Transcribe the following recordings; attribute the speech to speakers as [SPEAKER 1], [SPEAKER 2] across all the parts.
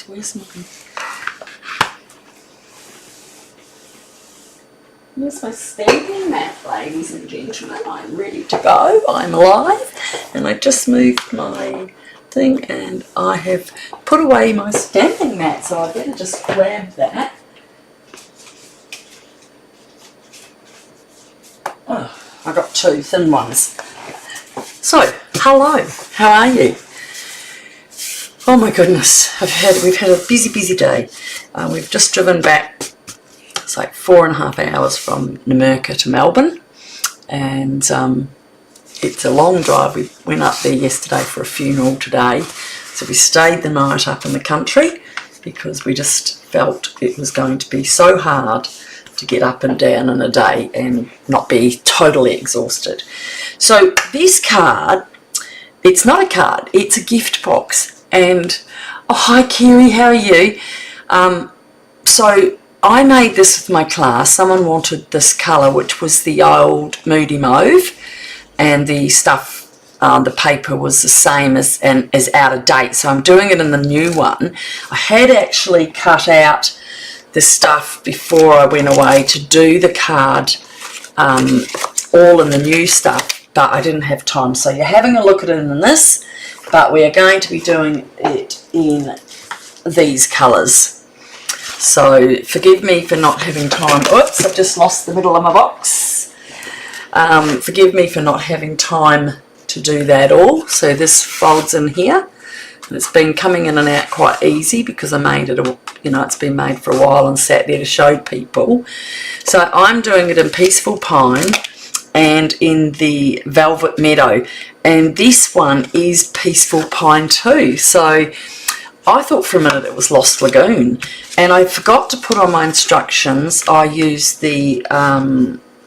[SPEAKER 1] Here's my stamping mat, ladies and gentlemen. I'm ready to go. I'm alive. And I just moved my thing and I have put away my stamping mat, so I better just grab that. Oh, I got two thin ones. So, hello, how are you? Oh my goodness, we've had a busy day. We've just driven back. It's like 4.5 hours from Namurka to Melbourne, and it's a long drive. We went up there yesterday for a funeral today, so we stayed the night up in the country because we just felt it was going to be so hard to get up and down in a day and not be totally exhausted. So this card, it's not a card, it's a gift box. And oh, hi Kerry, how are you? So I made this with my class. Someone wanted this colour, which was the old Moody Mauve, and the stuff, the paper was the same as out of date, so I'm doing it in the new one. I had actually cut out the stuff before I went away to do the card all in the new stuff, but I didn't have time, so you're having a look at it in this, but we are going to be doing it in these colours. So forgive me for not having time. Oops, I've just lost the middle of my box. Forgive me for not having time to do that all. So this folds in here, and it's been coming in and out quite easy because I made it, you know, it's been made for a while and sat there to show people. So I'm doing it in Peaceful Pine and in the Velvet Meadow, and this one is Peaceful Pine too. So I thought for a minute it was Lost Lagoon, and I forgot to put on my instructions. I used the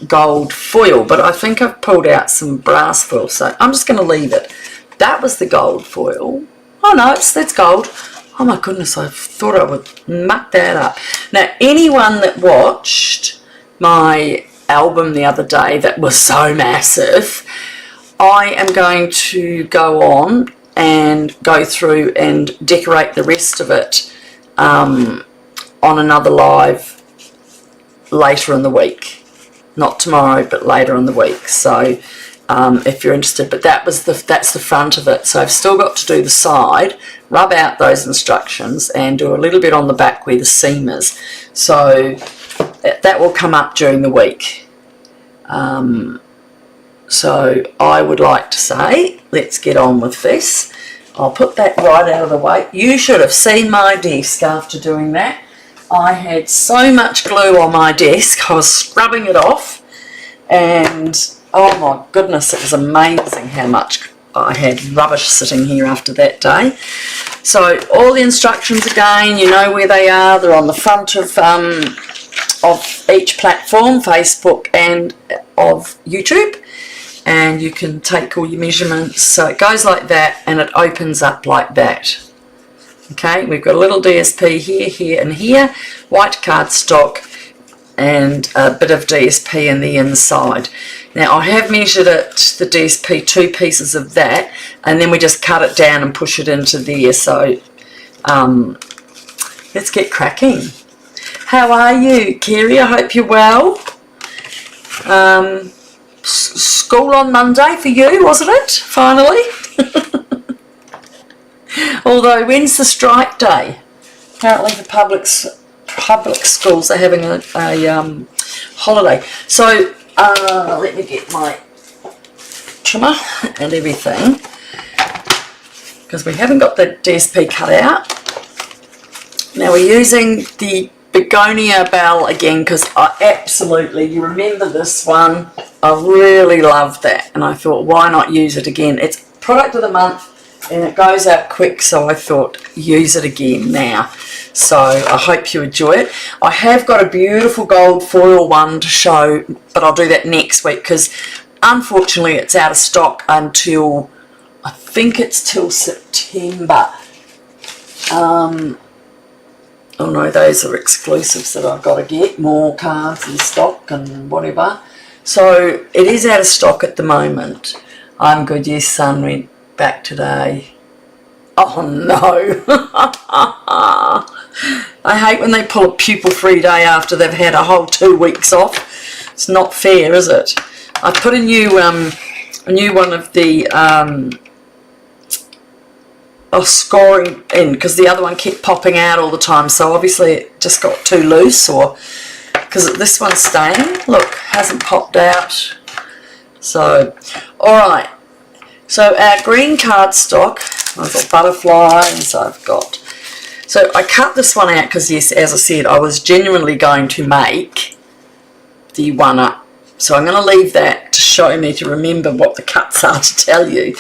[SPEAKER 1] gold foil, but I think I've pulled out some brass foil, so I'm just going to leave it. That was the gold foil. Oh no, that's gold. Oh my goodness, I thought I would muck that up. Now, anyone that watched my album the other day that was so massive, I am going to go on and go through and decorate the rest of it on another live later in the week. Not tomorrow, but later in the week. So if you're interested, but that's the front of it. So I've still got to do the side, rub out those instructions, and do a little bit on the back where the seam is. So that will come up during the week. So I would like to say, let's get on with this. I'll put that right out of the way. You should have seen my desk after doing that. I had so much glue on my desk, I was scrubbing it off, and oh my goodness, it was amazing how much I had rubbish sitting here after that day. So all the instructions again, you know where they are. They're on the front of each platform, Facebook and of YouTube. And you can take all your measurements. So it goes like that, and it opens up like that. Okay, we've got a little DSP here, here and here, white cardstock, and a bit of DSP in the inside. Now I have measured it, the DSP, 2 pieces of that, and then we just cut it down and push it into there. So let's get cracking. How are you, Kerry? I hope you're well. School on Monday for you, wasn't it? Finally. Although, when's the strike day? Apparently the public schools are having a holiday. So let me get my trimmer and everything, because we haven't got the DSP cut out. Now we're using the Begonia Bell again, because I absolutely, you remember this one, I really loved that, and I thought, why not use it again? It's product of the month, and it goes out quick, so I thought, use it again now. So I hope you enjoy it. I have got a beautiful gold foil one to show, but I'll do that next week, because unfortunately it's out of stock until, I think it's till September. Oh no, those are exclusives that I've got to get, more cards and stock and whatever. So it is out of stock at the moment. I'm good, yes, son went back today. Oh no. I hate when they pull a pupil-free day after they've had a whole 2 weeks off. It's not fair, is it? I put a new one of the scoring in because the other one kept popping out all the time, so obviously it just got too loose, or because this one's staying, look, hasn't popped out. So alright, so our green cardstock, I've got butterflies, I've got, so I cut this one out because, yes, as I said, I was genuinely going to make the one up, so I'm going to leave that to show me, to remember what the cuts are, to tell you.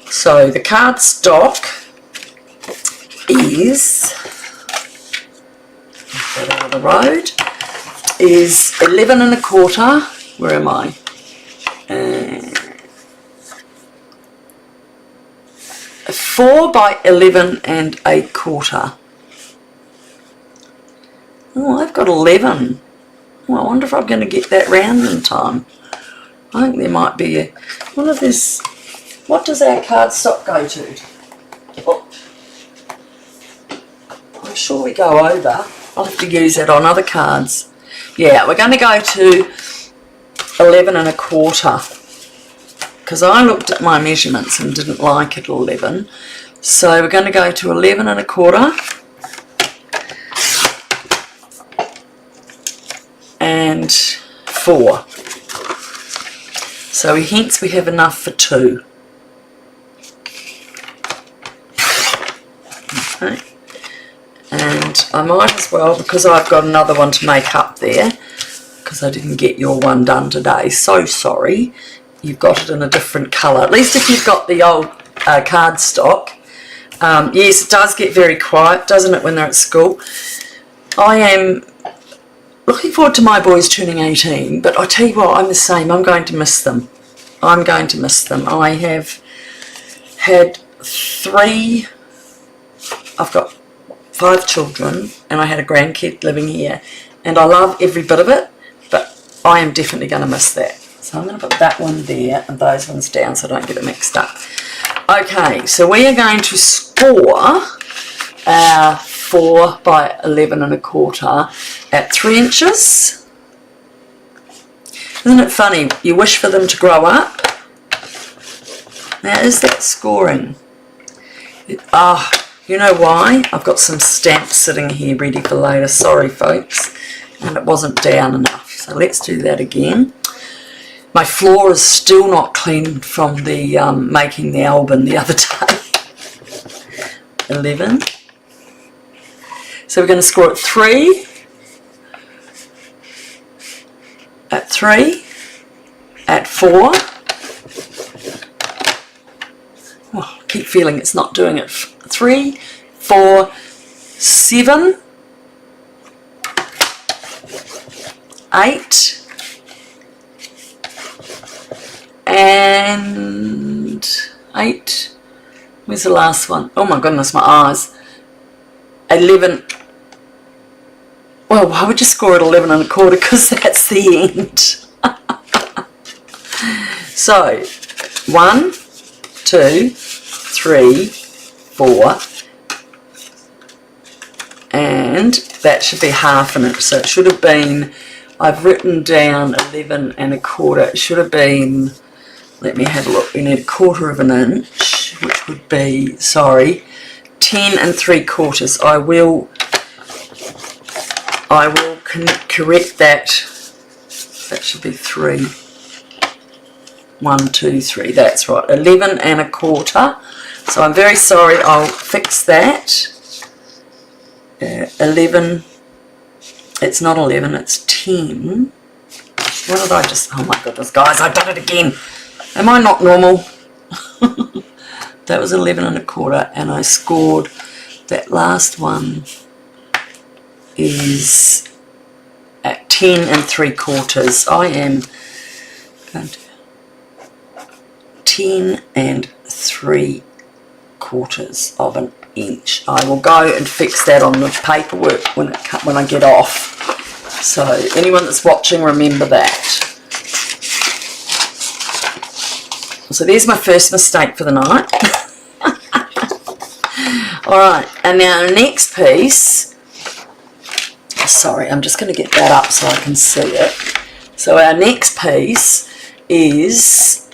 [SPEAKER 1] So the cardstock is, get out of the road, is 11 1/4. Where am I? 4 by 11 1/4. Oh, I've got 11. Oh, I wonder if I'm going to get that round in time. I think there might be a, what of this. What does our cardstock go to? Oh, I'm sure we go over. I'll have to use that on other cards. Yeah, we're going to go to 11 1/4 because I looked at my measurements and didn't like it 11. So we're going to go to 11 1/4 and 4. So hence we have enough for 2. Okay. And I might as well, because I've got another one to make up there, because I didn't get your one done today, so sorry, you've got it in a different colour. At least if you've got the old cardstock. Yes, it does get very quiet, doesn't it, when they're at school. I am looking forward to my boys turning 18, but I tell you what, I'm the same. I'm going to miss them. I'm going to miss them. I have had 3, I've got 5 children, and I had a grandkid living here, and I love every bit of it, but I am definitely going to miss that. So I'm going to put that one there and those ones down so I don't get it mixed up. Okay, so we are going to score our 4 by 11 1/4 at 3 inches. Isn't it funny? You wish for them to grow up. Now, is that scoring? You know why? I've got some stamps sitting here ready for later. Sorry, folks. And it wasn't down enough. So let's do that again. My floor is still not clean from the making the album the other day. 11. So we're going to score at 3. At 3. At 4. Oh, I keep feeling it's not doing it. 3, 4, 7, 8, and 8. Where's the last one? Oh my goodness, my eyes. 11. Well, why would you score at 11 1/4? Because that's the end. So, 1, 2, 3, 4, and that should be half an inch. So it should have been, I've written down 11 1/4. It should have been, let me have a look. We need 1/4 of an inch, which would be, sorry, 10 3/4. I will correct that. That should be 3. 1, 2, 3. That's right. 11 1/4. So I'm very sorry. I'll fix that. 11. It's not 11. It's 10. What did I just? Oh my goodness, guys! I done it again. Am I not normal? That was 11 1/4, and I scored. That last one is at 10 3/4. I am going to 10 3/4 of an inch. I will go and fix that on the paperwork when I get off. So anyone that's watching, remember that. So there's my first mistake for the night. Alright, and now the next piece, sorry, I'm just going to get that up so I can see it. So our next piece is 6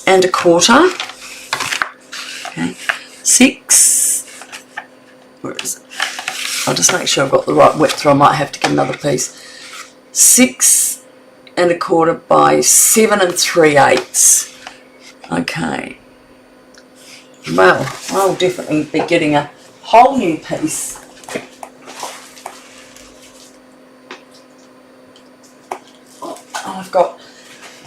[SPEAKER 1] 1/4. Okay, 6, where is it? I'll just make sure I've got the right width or I might have to get another piece. 6 1/4 by 7 3/8. Okay. Well, I'll definitely be getting a whole new piece.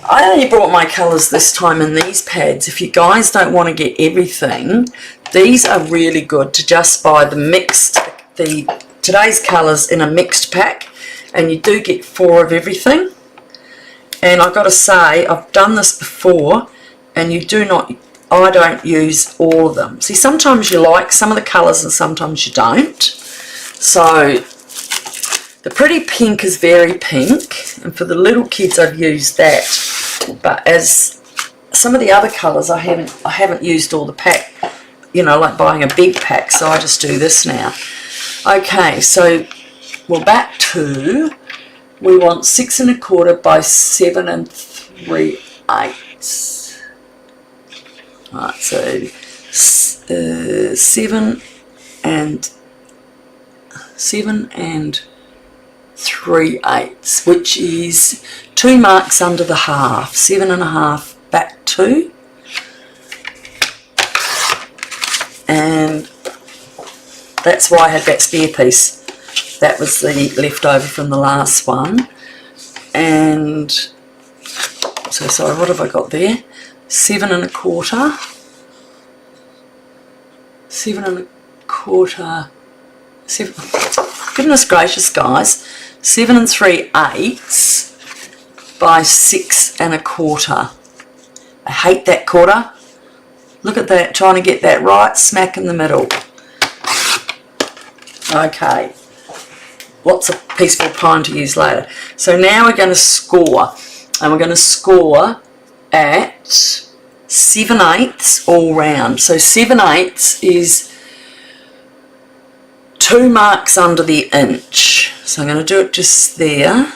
[SPEAKER 1] I only brought my colours this time in these pads. If you guys don't want to get everything, these are really good to just buy today's colours in a mixed pack, and you do get 4 of everything. And I've got to say, I've done this before, and I don't use all of them. See, sometimes you like some of the colours and sometimes you don't. So the pretty pink is very pink, and for the little kids I've used that. But as some of the other colours I haven't used all the pack, you know, like buying a big pack, so I just do this now. Okay, so we're back to, we want 6 1/4 by 7 3/8. Right, so 7 3/8, which is 2 marks under the half. 7 1/2 back 2, and that's why I had that spare piece. That was the leftover from the last one. And so, sorry, what have I got there? 7 1/4. 7 1/4. Goodness gracious, guys. 7 3/8 by 6 1/4. I hate that quarter. Look at that, trying to get that right smack in the middle. Okay. Lots of peaceful pine to use later. So now we're going to score. And we're going to score at 7/8 all round. So 7/8 is 2 marks under the inch. So I'm going to do it just there.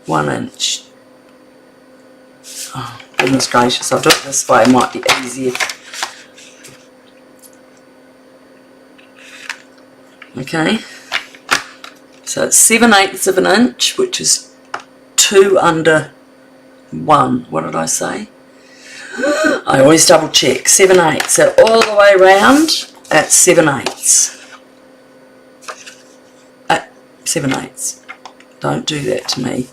[SPEAKER 1] 1 inch. Oh, goodness gracious, I'll do it this way, it might be easier. Okay, so it's 7/8 of an inch, which is 2 under 1. What did I say? I always double check. 7/8, so all the way round at 7/8. At 7/8. Don't do that to me.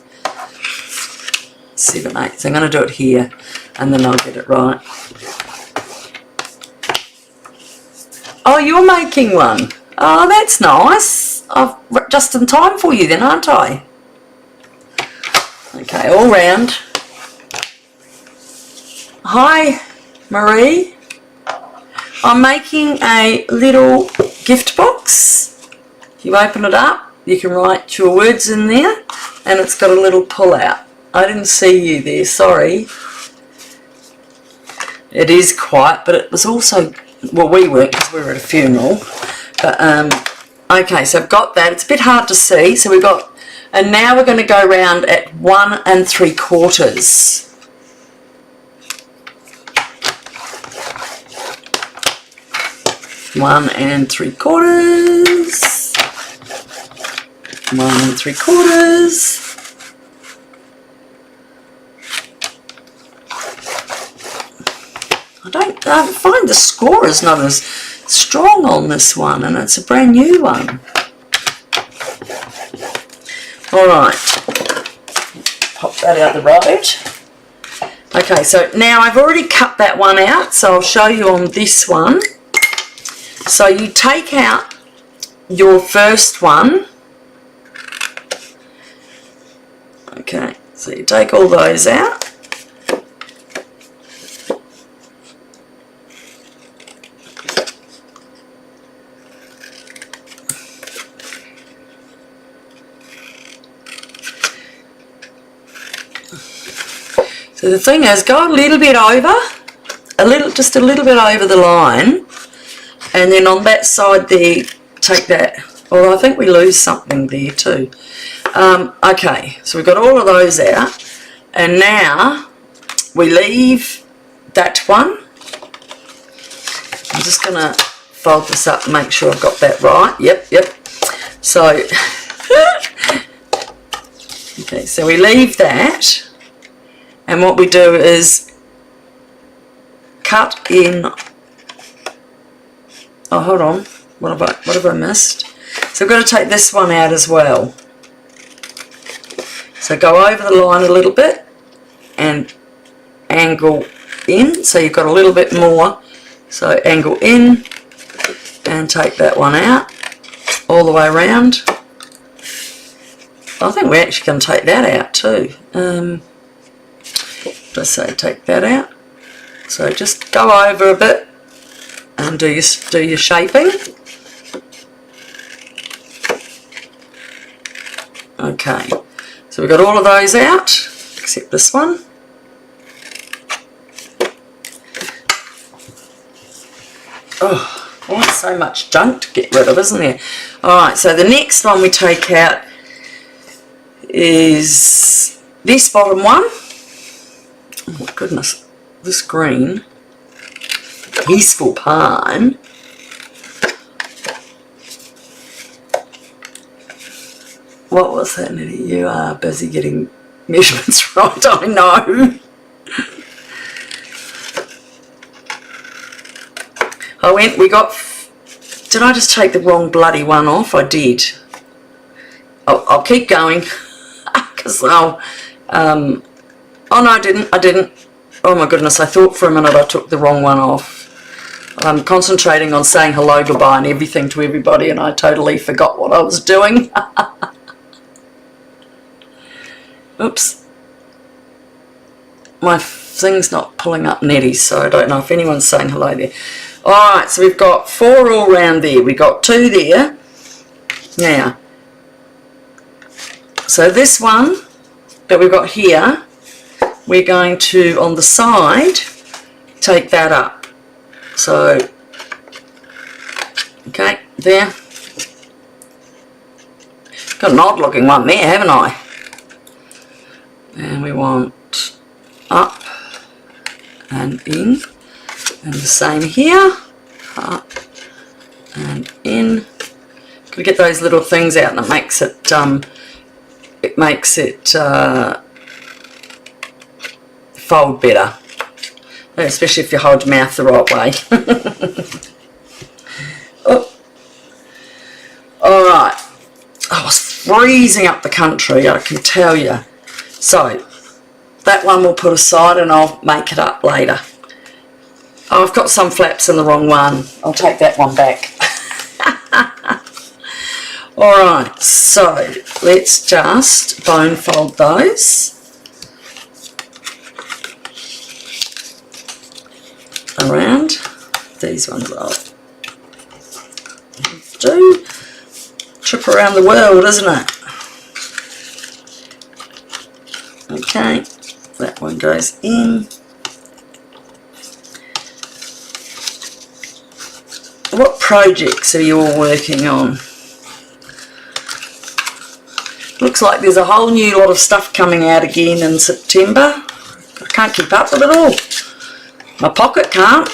[SPEAKER 1] 7/8. So I'm going to do it here, and then I'll get it right. Oh, you're making one. Oh, that's nice. I've just in time for you then, aren't I? Okay, all round. Hi, Marie. I'm making a little gift box. If you open it up, you can write your words in there, and it's got a little pull out. I didn't see you there, sorry. It is quiet, but it was also, well, we weren't because we were at a funeral. But, okay, so I've got that. It's a bit hard to see. So we've got, and now we're going to go round at 1 3/4. One and 3/4. 1 3/4. I find the score is not as strong on this one, and it's a brand new one. Alright, pop that out the road. Okay, so now I've already cut that one out, so I'll show you on this one. So you take out your first one. Okay, so you take all those out. So the thing is, go a little bit over just a little bit over the line, and then on that side there, take that. Well, I think we lose something there too. Okay, so we've got all of those out, and now we leave that one. I'm just going to fold this up and make sure I've got that right. Yep. So, okay, so we leave that, and what we do is cut in. Oh, hold on. What have I missed? So we've got to take this one out as well. So go over the line a little bit and angle in, so you've got a little bit more. So angle in and take that one out all the way around. I think we're actually going to take that out too. Let's say take that out. So just go over a bit and do your shaping. Okay, so we've got all of those out except this one. Oh, there's so much junk to get rid of, isn't there? Alright, so the next one we take out is this bottom one. Oh my goodness, this green. Peaceful Pine. What was that, Nettie? You are busy getting measurements right, I know. Did I just take the wrong bloody one off? I did. I'll keep going. Because oh no, I didn't. Oh my goodness, I thought for a minute I took the wrong one off. I'm concentrating on saying hello, goodbye and everything to everybody, and I totally forgot what I was doing. Oops. My thing's not pulling up Nettie, so I don't know if anyone's saying hello there. Alright, so we've got 4 all round there. We've got 2 there. Now, so this one that we've got here, we're going to, on the side, take that up. So, okay, there. Got an odd looking one there, haven't I? And we want up and in, and the same here, up and in. Got to get those little things out, and it makes it fold better, especially if you hold your mouth the right way. Oh. Alright, I was freezing up the country, I can tell you. So, that one we'll put aside and I'll make it up later. Oh, I've got some flaps in the wrong one. I'll take that one back. Alright, so let's just bone fold those around. These ones I'll do. Trip around the world, isn't it? Okay, that one goes in. What projects are you all working on? Looks like there's a whole new lot of stuff coming out again in September. I can't keep up with it all. My pocket can't.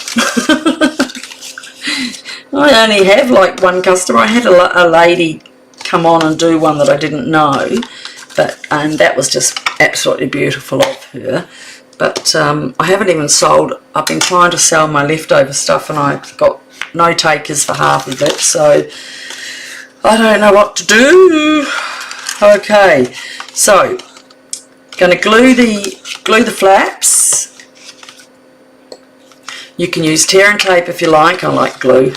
[SPEAKER 1] I only have like one customer. I had a lady come on and do one that I didn't know, and that was just absolutely beautiful of her. But I haven't even sold. I've been trying to sell my leftover stuff and I've got no takers for half of it, so I don't know what to do. Okay, so going to glue the flaps. You can use tear and tape if you like. I like glue.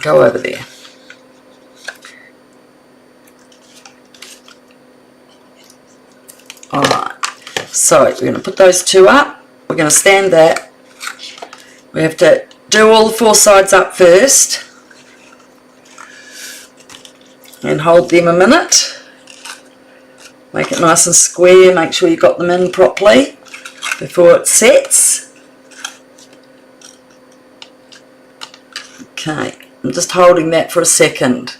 [SPEAKER 1] Go over there. Alright, so we're going to put those 2 up. We're going to stand that. We have to do all the 4 sides up first. and hold them a minute. Make it nice and square, make sure you got them in properly before it sets. Okay, I'm just holding that for a second.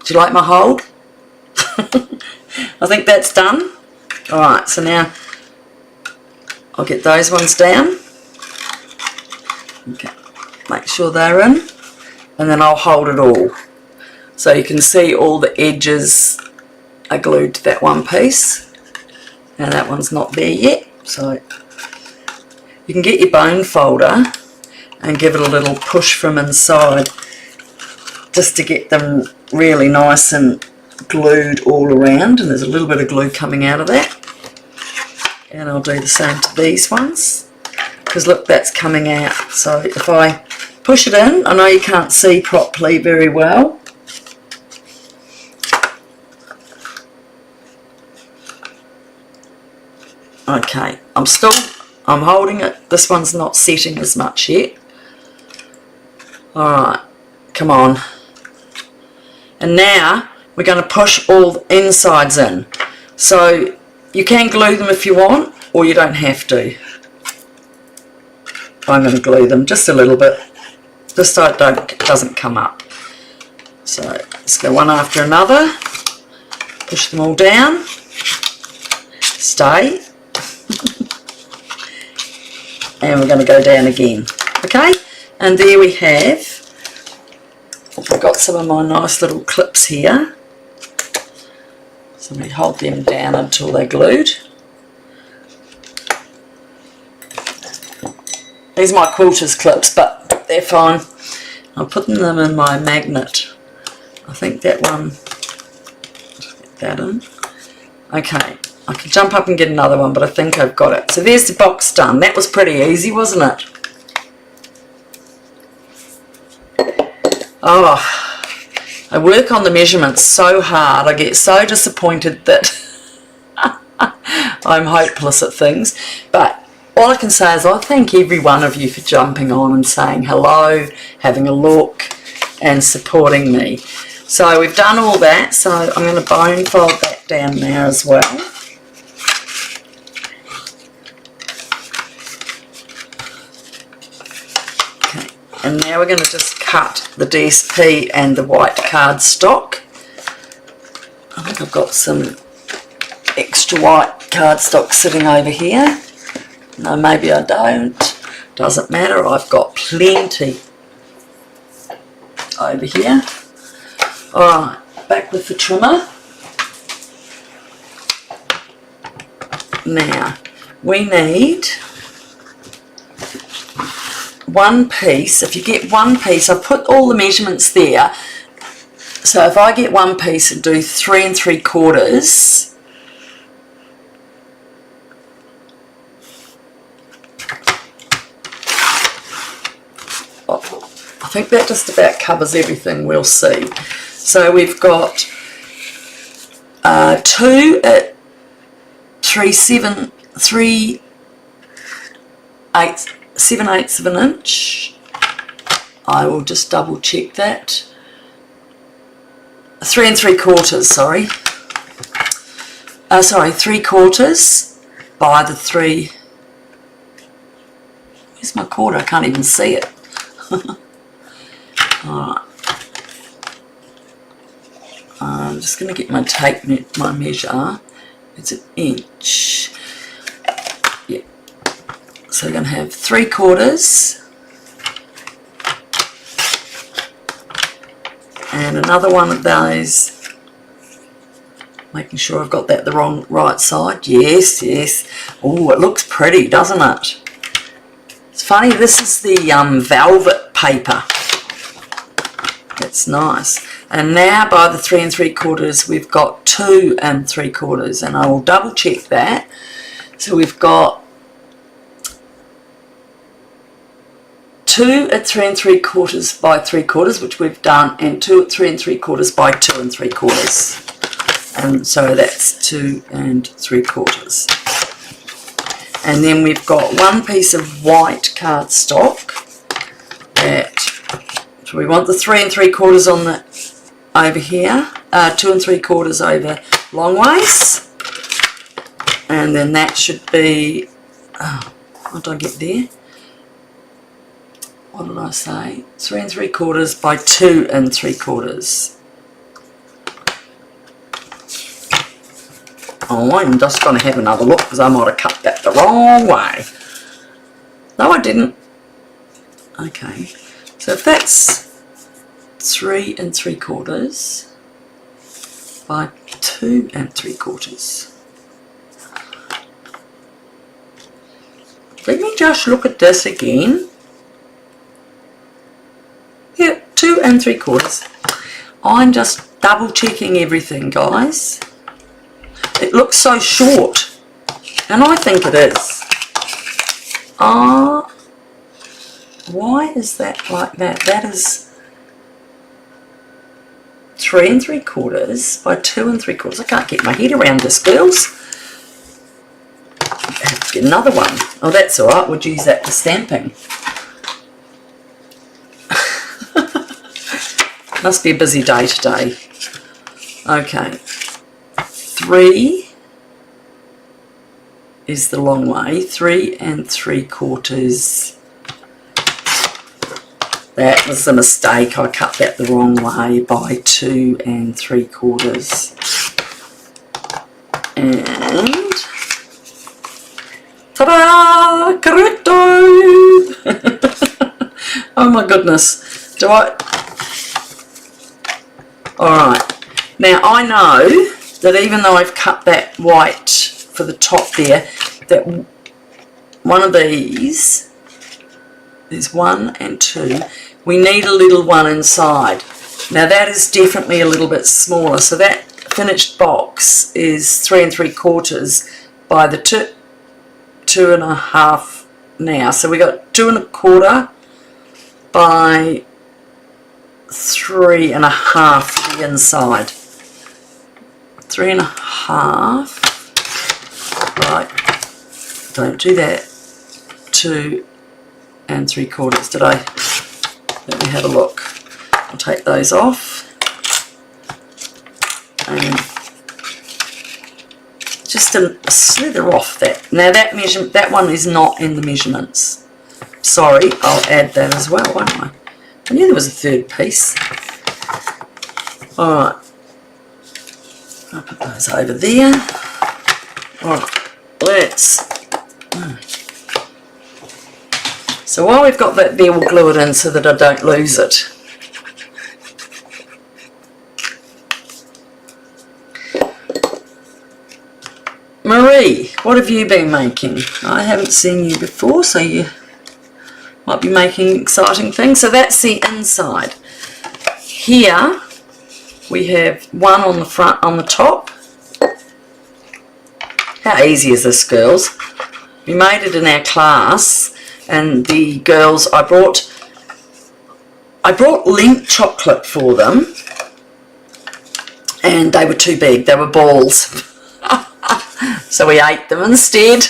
[SPEAKER 1] Do you like my hold? I think that's done. Alright, so now I'll get those ones down. Okay, make sure they're in, and then I'll hold it all. So you can see all the edges are glued to that one piece. Now that one's not there yet, so you can get your bone folder and give it a little push from inside just to get them really nice and glued all around, and there's a little bit of glue coming out of that. And I'll do the same to these ones, because look, that's coming out. So if I push it in, I know you can't see properly very well. Okay, I'm holding it. This one's not setting as much yet. Alright, come on. And now we're going to push all the insides in. So you can glue them if you want, or you don't have to. I'm going to glue them just a little bit, just so it doesn't come up. So let's go one after another. Push them all down. Stay. And we're going to go down again. Okay, and there we have. I've got some of my nice little clips here. So we hold them down until they're glued. These are my quilters clips, but they're fine. I'm putting them in my magnet. I think that one, get that in. Okay, I could jump up and get another one, but I think I've got it. So there's the box done. That was pretty easy, wasn't it? Oh, I work on the measurements so hard. I get so disappointed that I'm hopeless at things. But all I can say is I thank every one of you for jumping on and saying hello, having a look, and supporting me. So we've done all that, so I'm going to bone fold that down now as well. Okay, and now we're going to just cut the DSP and the white cardstock. I think I've got some extra white cardstock sitting over here. No, maybe I don't. Doesn't matter, I've got plenty over here. Alright, back with the trimmer. Now, we need one piece. If you get one piece, I've put all the measurements there. So if I get one piece and do 3 3/4, I think that just about covers everything, we'll see. So we've got 2 at 7/8 of an inch. I will just double check that. 3 3/4, sorry. Sorry, 3/4 by the 3. Where's my quarter? I can't even see it. Alright. I'm just going to get my tape, my measure. It's an inch. Yeah. So we're going to have 3/4 and another one of those. Making sure I've got that the right side. Yes, yes. Oh, it looks pretty, doesn't it? It's funny, this is the velvet paper. It's nice. And now by the 3 3/4 we've got 2 3/4, and I will double check that. So we've got 2 at 3 3/4 by 3/4, which we've done, and 2 at 3 3/4 by 2 3/4. And so that's 2 3/4. And then we've got one piece of white cardstock at So we want the 3 3/4 on the over here, 2 3/4 over long ways, and then that should be, what did I get there? What did I say? 3 3/4 by 2 3/4. Oh, I'm just going to have another look because I might have cut that the wrong way. No, I didn't. Okay, so if that's 3 3/4 by 2 3/4. Let me just look at this again. Yeah, 2 3/4. I'm just double checking everything, guys. It looks so short, and I think it is. Why is that like that? That is 3 3/4 by 2 3/4. I can't get my head around this, girls. I have to get another one. Oh, that's all right. We'll use that for stamping. Must be a busy day today. Okay. 3 is the long way. 3 3/4. That was a mistake. I cut that the wrong way by 2 3/4. And ta-da! Correcto! Oh my goodness. Do I? Alright. Now I know that even though I've cut that white for the top there, that one of these, there's 1 and 2, we need a little one inside. Now that is definitely a little bit smaller, so that finished box is 3 3/4 by the 2 1/2 now. So we got 2 1/4 by 3 1/2 the inside. 3 1/2. Right. Don't do that. 2 3/4 did I? Let me have a look. I'll take those off. And just a slither off that. Now that one is not in the measurements. Sorry, I'll add that as well, won't I? I knew there was a third piece. Alright. I'll put those over there. Alright, let's... So while we've got that there, we'll glue it in so that I don't lose it. Marie, what have you been making? I haven't seen you before, so you might be making exciting things. So that's the inside. Here we have one on the front, on the top. How easy is this, girls? We made it in our class, and the girls, I brought Lindt chocolate for them, and they were too big. They were balls. So we ate them instead.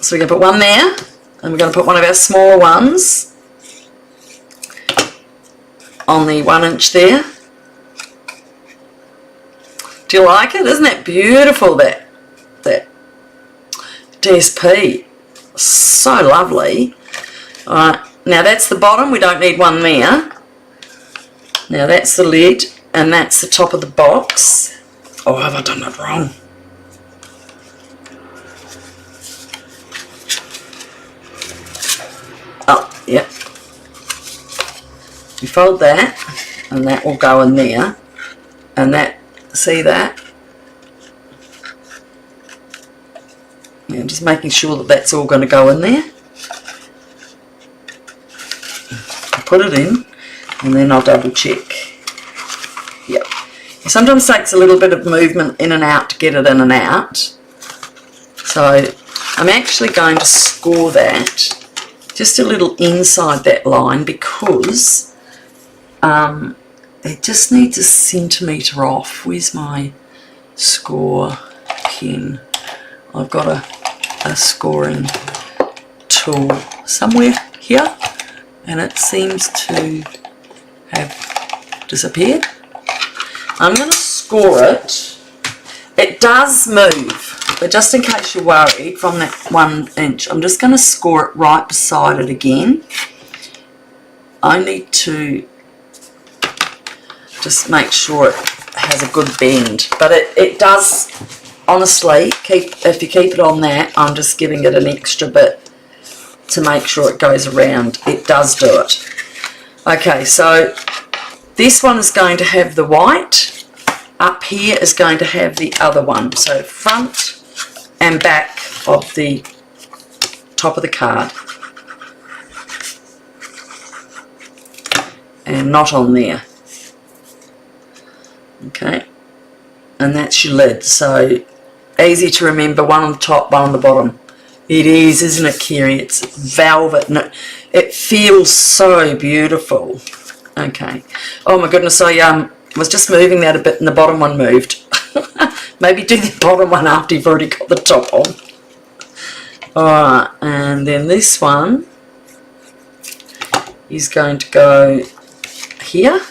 [SPEAKER 1] So we're going to put one there, and we're going to put one of our smaller ones on the 1 inch there. Do you like it? Isn't that beautiful, that DSP? So lovely. Alright, now that's the bottom, we don't need one there. Now that's the lid, and that's the top of the box. Oh, have I done it wrong? Oh, yep. You fold that, and that will go in there, and that, see that? Yeah, just making sure that that's all going to go in there. I'll put it in, and then I'll double check. Yep. It sometimes takes a little bit of movement in and out to get it in and out. So I'm actually going to score that just a little inside that line, because it just needs a centimetre off. Where's my score pen? I've got a scoring tool somewhere here, and it seems to have disappeared. I'm going to score it. It does move, but just in case you're worried, from that 1 inch, I'm just going to score it right beside it again. I need to just make sure it has a good bend, but it does, honestly, if you keep it on that, I'm just giving it an extra bit to make sure it goes around. It does do it. Okay, so this one is going to have the white. Up here is going to have the other one. So front and back of the top of the card. And not on there. Okay. And that's your lid. So easy to remember, one on the top, one on the bottom. It is, isn't it, Kerry? It's velvet and it feels so beautiful. Okay. Oh my goodness, I was just moving that a bit and the bottom one moved. Maybe do the bottom one after you've already got the top on. Alright, and then this one is going to go here.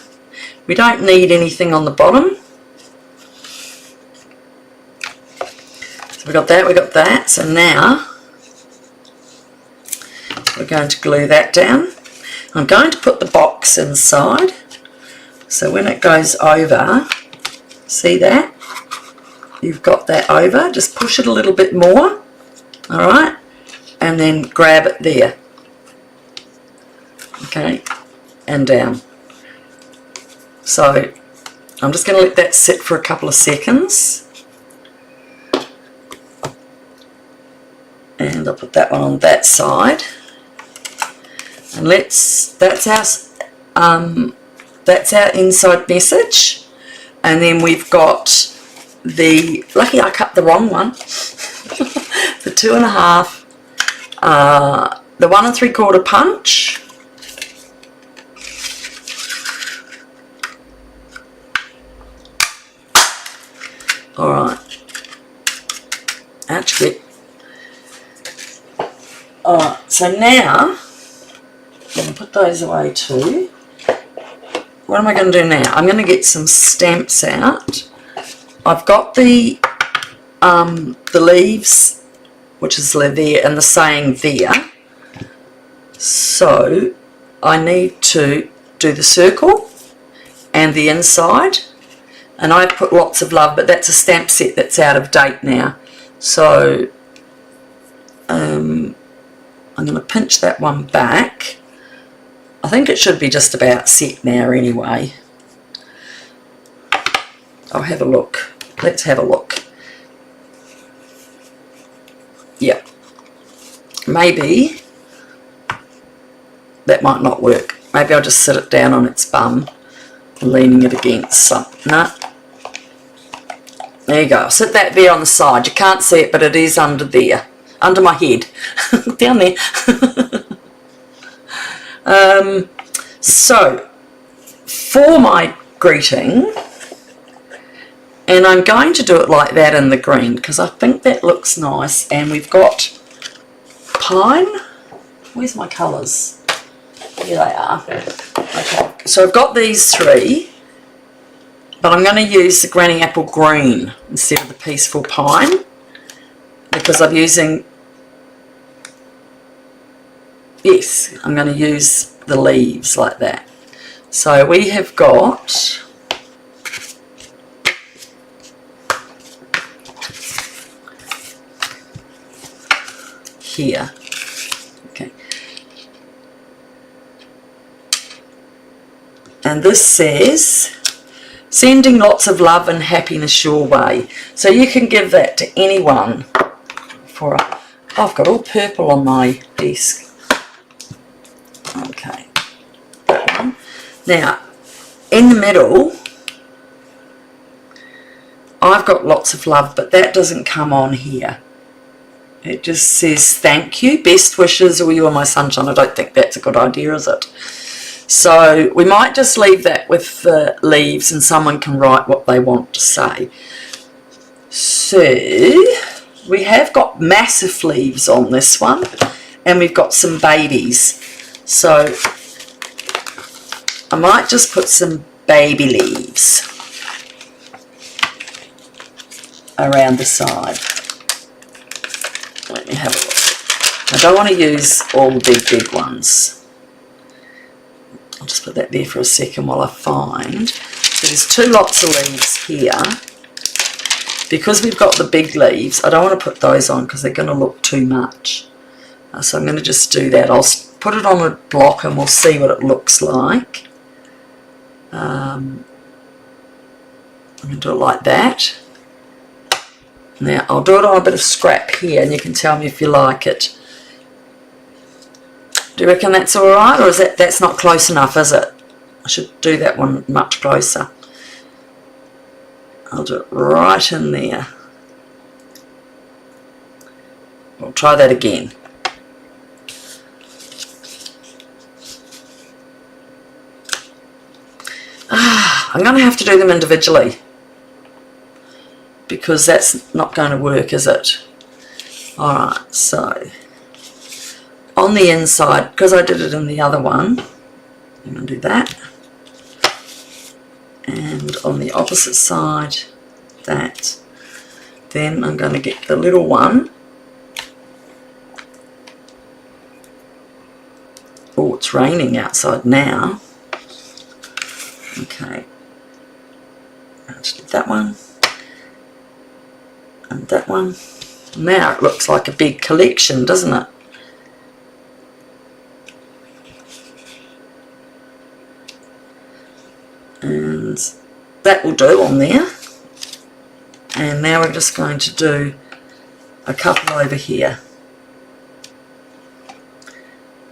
[SPEAKER 1] We don't need anything on the bottom. So we got that. So now we're going to glue that down. I'm going to put the box inside. So when it goes over, see that? You've got that over. Just push it a little bit more. Alright? And then grab it there. Okay? And down. So I'm just going to let that sit for a couple of seconds. And I'll put that one on that side. And that's our inside message. And then we've got the, lucky I cut the wrong one, the 2.5, the 1 3/4 punch, alright, actually, alright, so now, I'm going to put those away too. What am I going to do now? I'm going to get some stamps out. I've got the leaves, which is there, and the saying there. So I need to do the circle and the inside. And I put lots of love, but that's a stamp set that's out of date now. So I'm going to pinch that one back. I think it should be just about set now anyway. I'll have a look. Let's have a look. Yeah. Maybe that might not work. Maybe I'll just sit it down on its bum, leaning it against something. No. There you go. I'll sit that there on the side. You can't see it, but it is under there. Under my head. Down there. So, for my greeting, and I'm going to do it like that in the green because I think that looks nice, and we've got pine. Where's my colours? Here they are. Okay, so I've got these three, but I'm going to use the granny apple green instead of the peaceful pine because I'm using, yes, I'm going to use the leaves like that. So we have got here, okay, and this says sending lots of love and happiness your way. So you can give that to anyone for a, oh, I've got all purple on my desk. Okay, that one. Now, in the middle, I've got lots of love, but that doesn't come on here. It just says thank you, best wishes, or you are my sunshine. I don't think that's a good idea, is it? So we might just leave that with the leaves and someone can write what they want to say. So we have got massive leaves on this one and we've got some babies. So might just put some baby leaves around the side. Let me have a look. I don't want to use all the big ones. I'll just put that there for a second while I find. So there's 2 lots of leaves here. Because we've got the big leaves, I don't want to put those on because they're going to look too much. So I'm going to just do that. I'll put it on a block and we'll see what it looks like. I'm going to do it like that. Now I'll do it on a bit of scrap here and you can tell me if you like it. Do you reckon that's alright, or is that's not close enough, is it? I should do that one much closer. I'll do it right in there. We'll try that again. I'm going to have to do them individually because that's not going to work, is it? Alright, so on the inside, because I did it in the other one, I'm going to do that. And on the opposite side, that. Then I'm going to get the little one. Oh, it's raining outside now. Okay. I'll just do that one. And that one. Now it looks like a big collection, doesn't it? And that will do on there. And now we're just going to do a couple over here.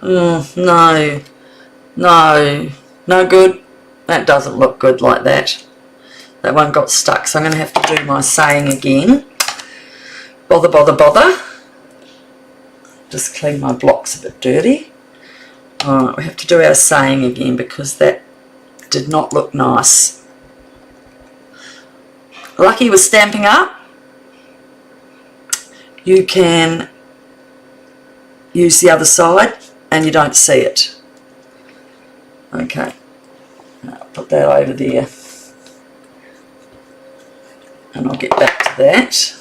[SPEAKER 1] Oh, no, no good. That doesn't look good like that. That one got stuck, so I'm going to have to do my saying again. Bother, bother, bother. Just clean my blocks a bit dirty. Alright, we have to do our saying again because that did not look nice. Lucky with Stampin' Up, you can use the other side and you don't see it. Okay, I'll put that over there and I'll get back to that.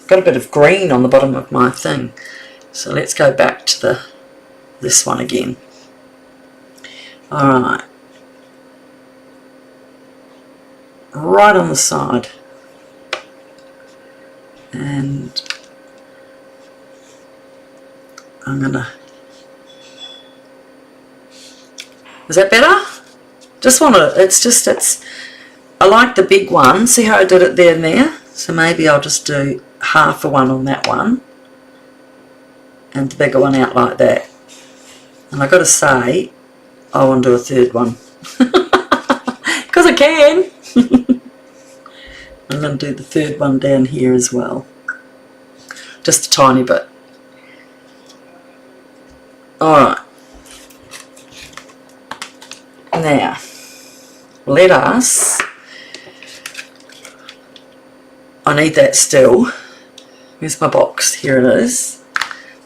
[SPEAKER 1] Got a bit of green on the bottom of my thing, so let's go back to this one again. Alright, right on the side, and I'm gonna, is that better? Just want to, it's I like the big one. See how I did it there and there? So maybe I'll just do half a one on that one and the bigger one out like that. And I've got to say, I want to do a third one because I can. I'm going to do the third one down here as well, just a tiny bit. Alright, now let us, I need that still. Here's my box, here it is.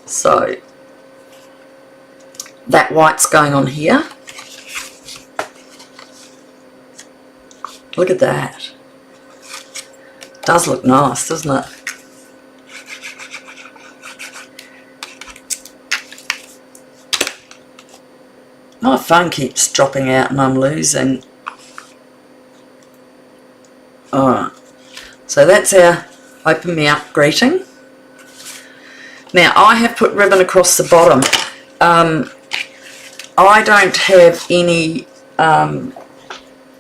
[SPEAKER 1] So that white's going on here. Look at that. Does look nice, doesn't it? My phone keeps dropping out and I'm losing. Alright, so that's our open me up greeting. Now I have put ribbon across the bottom. I don't have any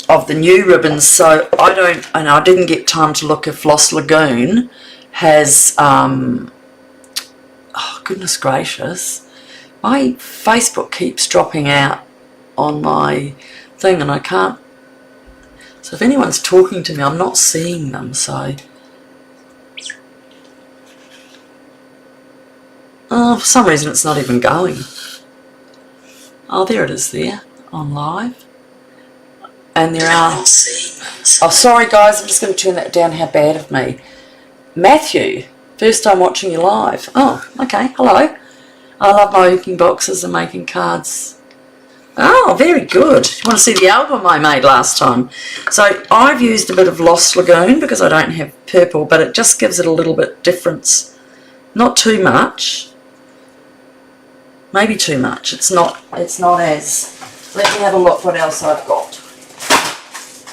[SPEAKER 1] of the new ribbons, so I didn't get time to look if Floss Lagoon has, oh goodness gracious, my Facebook keeps dropping out on my thing and I can't, so if anyone's talking to me I'm not seeing them, so for some reason it's not even going. Oh, there it is there on live. And there are, oh sorry guys, I'm just going to turn that down, how bad of me. Matthew, first time watching you live. Oh, okay, hello. I love my hooking boxes and making cards. Oh, very good. You want to see the album I made last time? So I've used a bit of Lost Lagoon because I don't have purple, but it just gives it a little bit difference. Not too much. Maybe too much. It's not as... Let me have a look what else I've got.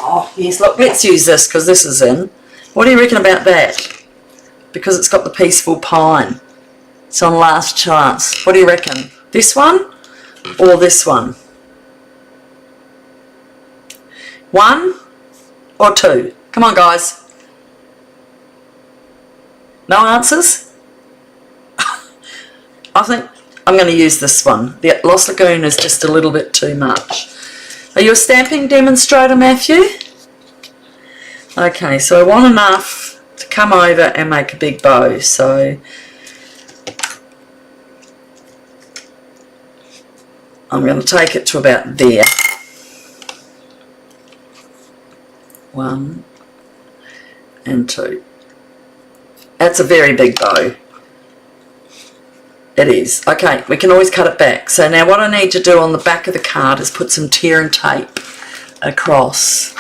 [SPEAKER 1] Oh, yes, look, let's use this because this is in. What do you reckon about that? Because it's got the peaceful pine. It's on last chance. What do you reckon? This one or this one? 1 or 2? Come on, guys. No answers? I think I'm going to use this one. The Lost Lagoon is just a little bit too much. Are you a stamping demonstrator, Matthew? Okay, so I want enough to come over and make a big bow. So I'm going to take it to about there. 1 and 2. That's a very big bow. It is. Okay, we can always cut it back. So now what I need to do on the back of the card is put some tear and tape across.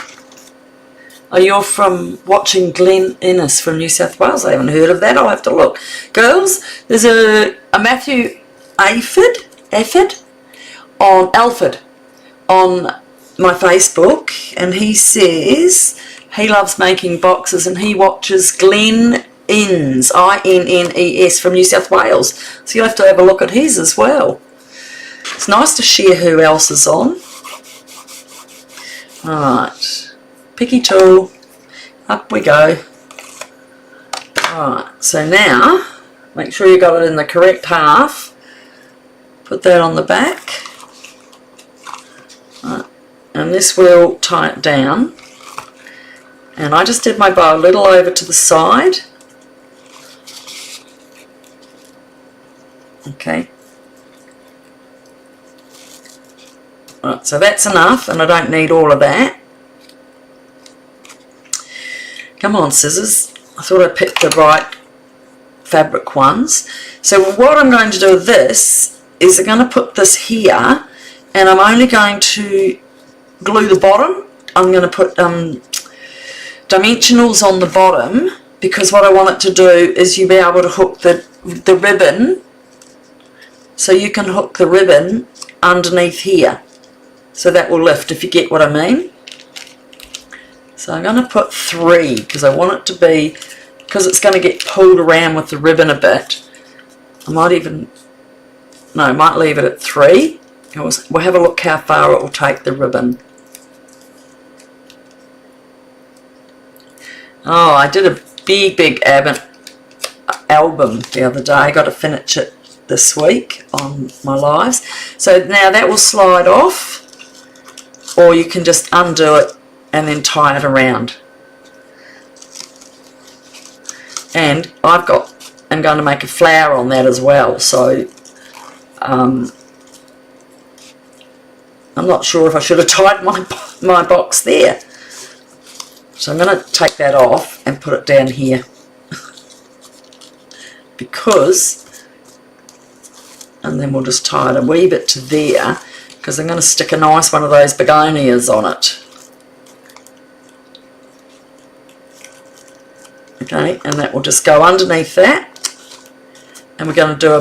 [SPEAKER 1] Oh, you're from watching Glen Innes from New South Wales. I haven't heard of that. I'll have to look. Girls, there's a Matthew Alford on my Facebook, and he says he loves making boxes and he watches Glen Innes, I-N-N-E-S, from New South Wales. So you'll have to have a look at his as well. It's nice to share who else is on. Alright, picky tool, up we go. Alright, so now make sure you got it in the correct half. Put that on the back. Right. And this will tie it down. And I just did my bow a little over to the side. Okay. Right, so that's enough, and I don't need all of that. Come on, scissors. I thought I picked the right fabric ones. So what I'm going to do with this is I'm going to put this here, and I'm only going to glue the bottom. I'm going to put dimensionals on the bottom, because what I want it to do is you be able to hook the ribbon, so you can hook the ribbon underneath here, so that will lift, if you get what I mean. So I'm going to put 3 because I want it to be, because it's going to get pulled around with the ribbon a bit. I might even, no, I might leave it at 3. We'll have a look how far it will take the ribbon. Oh, I did a big album the other day. I got to finish it this week on my lives. So now that will slide off, or you can just undo it and then tie it around. And I'm going to make a flower on that as well. So I'm not sure if I should have tied my box there. So I'm going to take that off and put it down here. And then we'll just tie it a wee bit to there, because I'm going to stick a nice one of those begonias on it. Okay, and that will just go underneath that. And we're going to do a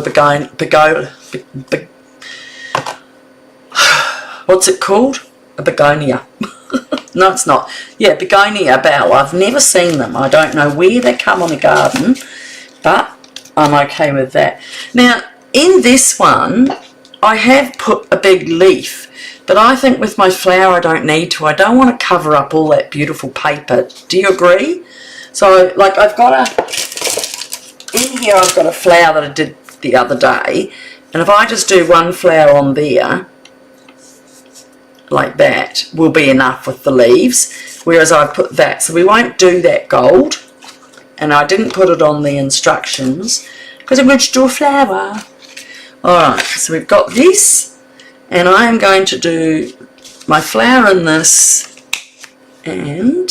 [SPEAKER 1] what's it called? A begonia. No, it's not. Yeah, Begonia Bell. I've never seen them. I don't know where they come on the garden, but I'm okay with that. Now, in this one, I have put a big leaf, but I think with my flower I don't need to. I don't want to cover up all that beautiful paper. Do you agree? So, like, in here I've got a flower that I did the other day, and if I just do one flower on there, like that, will be enough with the leaves, whereas I put that, so we won't do that gold, and I didn't put it on the instructions because I'm going to do a flower. Alright, so we've got this, and I am going to do my flower in this, and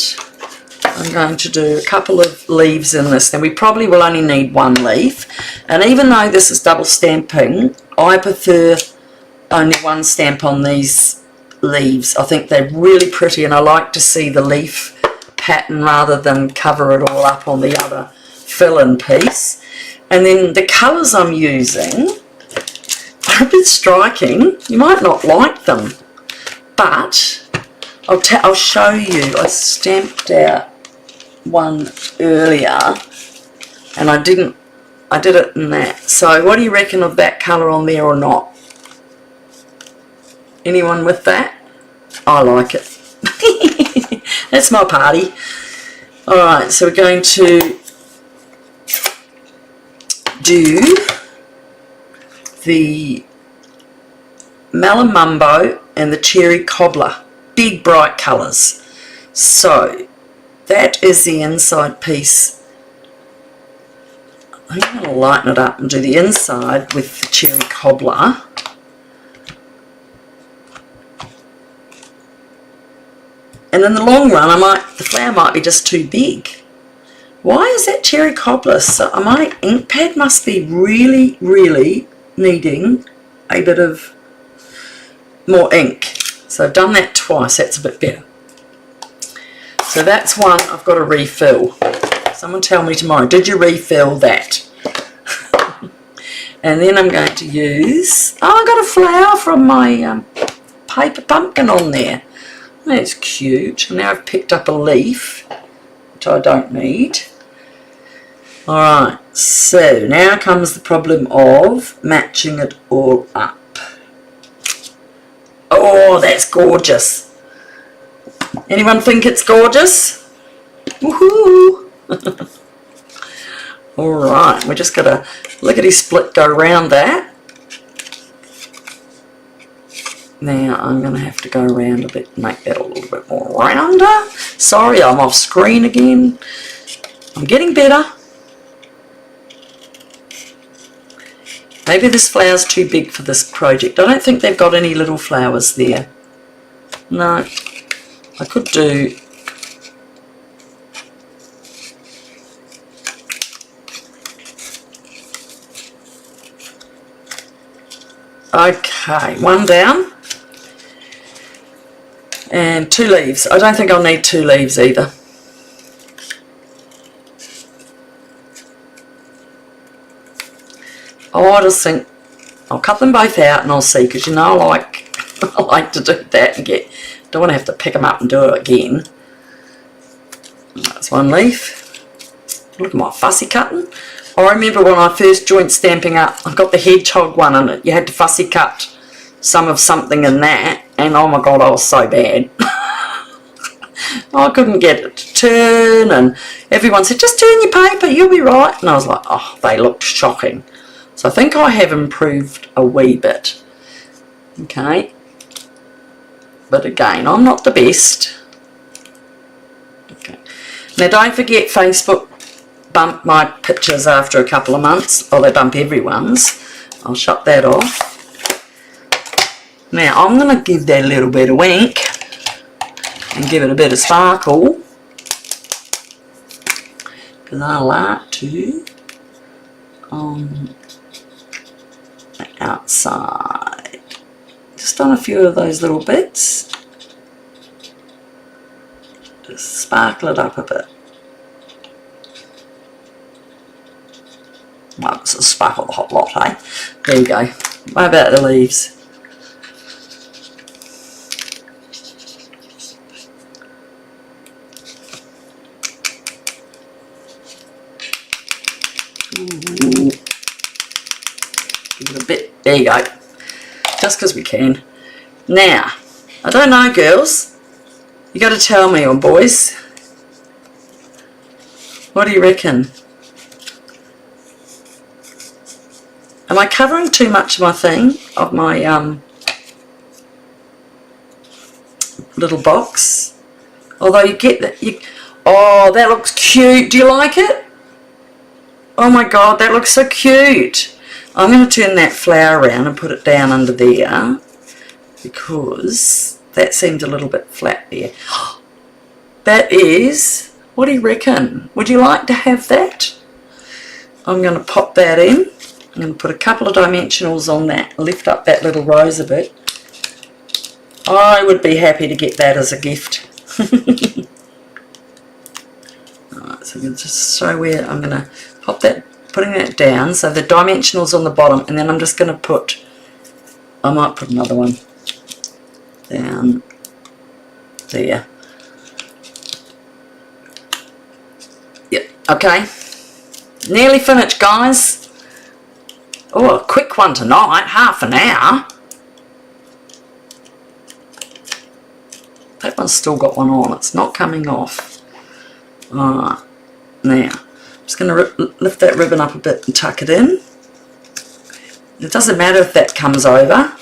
[SPEAKER 1] I'm going to do a couple of leaves in this. Now we probably will only need one leaf, and even though this is double stamping, I prefer only one stamp on these leaves. I think they're really pretty, and I like to see the leaf pattern rather than cover it all up on the other fill-in piece. And then the colours I'm using are a bit striking. You might not like them, but I'll show you. I stamped out one earlier, and I did it in that. So what do you reckon of that colour on there or not? Anyone with that? I like it. That's my party. Alright, so we're going to do the Melon Mambo and the Cherry Cobbler. Big bright colours. So that is the inside piece. I'm going to lighten it up and do the inside with the Cherry Cobbler. And in the long run, the flower might be just too big. Why is that Cherry Cobbler? So my ink pad must be really, really needing a bit of more ink. So I've done that twice. That's a bit better. So that's one I've got to refill. Someone tell me tomorrow, did you refill that? And then I'm going to use, I got a flower from my paper pumpkin on there. That's cute. Now I've picked up a leaf, which I don't need. Alright, so now comes the problem of matching it all up. Oh, that's gorgeous. Anyone think it's gorgeous? Woohoo! Alright, we're just going to lickety split go around that. Now I'm going to have to go around a bit, make that a little bit more rounder. Sorry, I'm off screen again. I'm getting better. Maybe this flower's too big for this project. I don't think they've got any little flowers there. No, I could do... Okay, one down. And 2 leaves. I don't think I'll need 2 leaves either. Oh, I just think I'll cut them both out and I'll see, because you know I like to do that and don't want to have to pick them up and do it again. That's 1 leaf. Look at my fussy cutting. I remember when I first joined Stampin' Up, I got the hedgehog one in it. You had to fussy cut some of something in that, and oh my god, I was so bad. I couldn't get it to turn, and everyone said, just turn your paper, you'll be right. And I was like, oh, they looked shocking. So I think I have improved a wee bit. Okay. But again, I'm not the best. Okay. Now don't forget, Facebook bump my pictures after a couple of months. Oh, they bump everyone's. I'll shut that off. Now I'm going to give that a little bit of wink and give it a bit of sparkle, because I like to on the outside, just on a few of those little bits, just sparkle it up a bit. Well, it's a sparkle the hot lot, eh? There you go. What about the leaves? Ooh. Give it a bit. There you go. Just because we can. Now, I don't know, girls. You got to tell me, or boys. What do you reckon? Am I covering too much of my thing, of my little box? Although you get that, oh, that looks cute. Do you like it? Oh my god, that looks so cute. I'm going to turn that flower around and put it down under there, because that seemed a little bit flat there. That is, what do you reckon? Would you like to have that? I'm going to pop that in. I'm going to put a couple of dimensionals on that, lift up that little rose a bit. I would be happy to get that as a gift. Alright, so I'm going to just show where I'm going to pop that, putting that down, so the dimensionals on the bottom, and then I'm just going to put, I might put another one down there. Yep, okay. Nearly finished, guys. Oh, a quick one tonight, half an hour. That one's still got one on, it's not coming off. Alright, now, I'm just going to lift that ribbon up a bit and tuck it in. It doesn't matter if that comes over.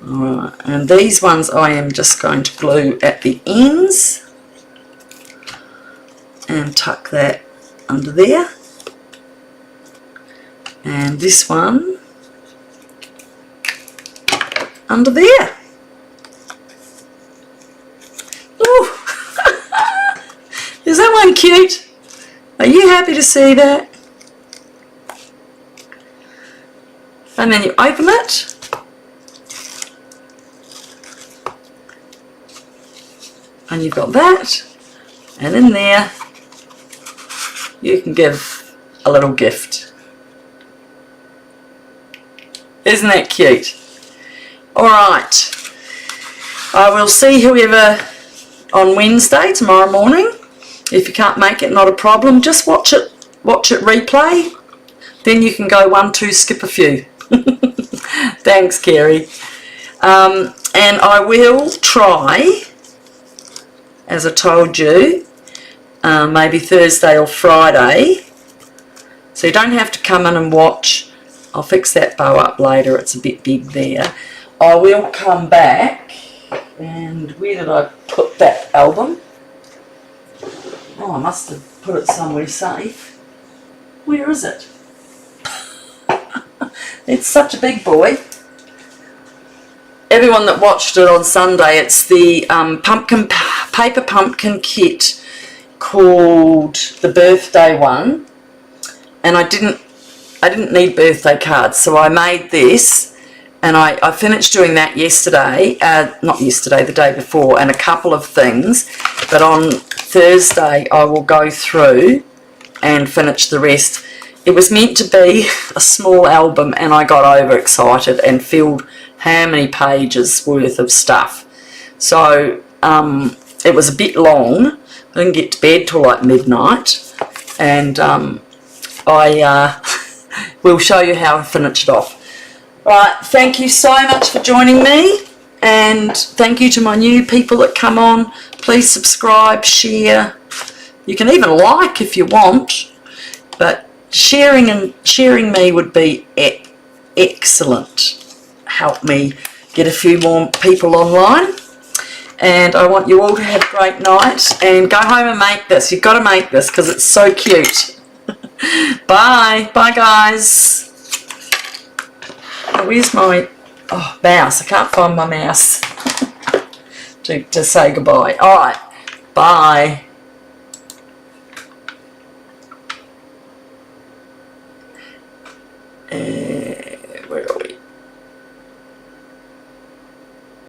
[SPEAKER 1] Alright, and these ones I am just going to glue at the ends. And tuck that under there. And this one under there. Ooh. Is that one cute? Are you happy to see that? And then you open it. And you've got that. And in there you can give a little gift. Isn't that cute? Alright, I will see whoever on Wednesday, tomorrow morning. If you can't make it, not a problem. Just watch it replay. Then you can go 1, 2, skip a few. Thanks, Kerry. And I will try, as I told you, maybe Thursday or Friday. So you don't have to come in and watch. I'll fix that bow up later, it's a bit big there. I will come back, and where did I put that album? Oh, I must have put it somewhere safe. Where is it? It's such a big boy. Everyone that watched it on Sunday, it's the paper pumpkin kit called the birthday one, and I didn't need birthday cards, so I made this, and I finished doing that yesterday, not yesterday, the day before, and a couple of things, but on Thursday I will go through and finish the rest. It was meant to be a small album, and I got overexcited and filled how many pages worth of stuff, so it was a bit long. I didn't get to bed till like midnight, and I will show you how I finish it off. Right, thank you so much for joining me, and thank you to my new people that come on. Please subscribe, share. You can even like if you want, but sharing me would be excellent. Help me get a few more people online. And I want you all to have a great night, and go home and make this. You've got to make this because it's so cute. Bye. Bye, guys. Oh, where's my mouse? I can't find my mouse to say goodbye. All right. Bye.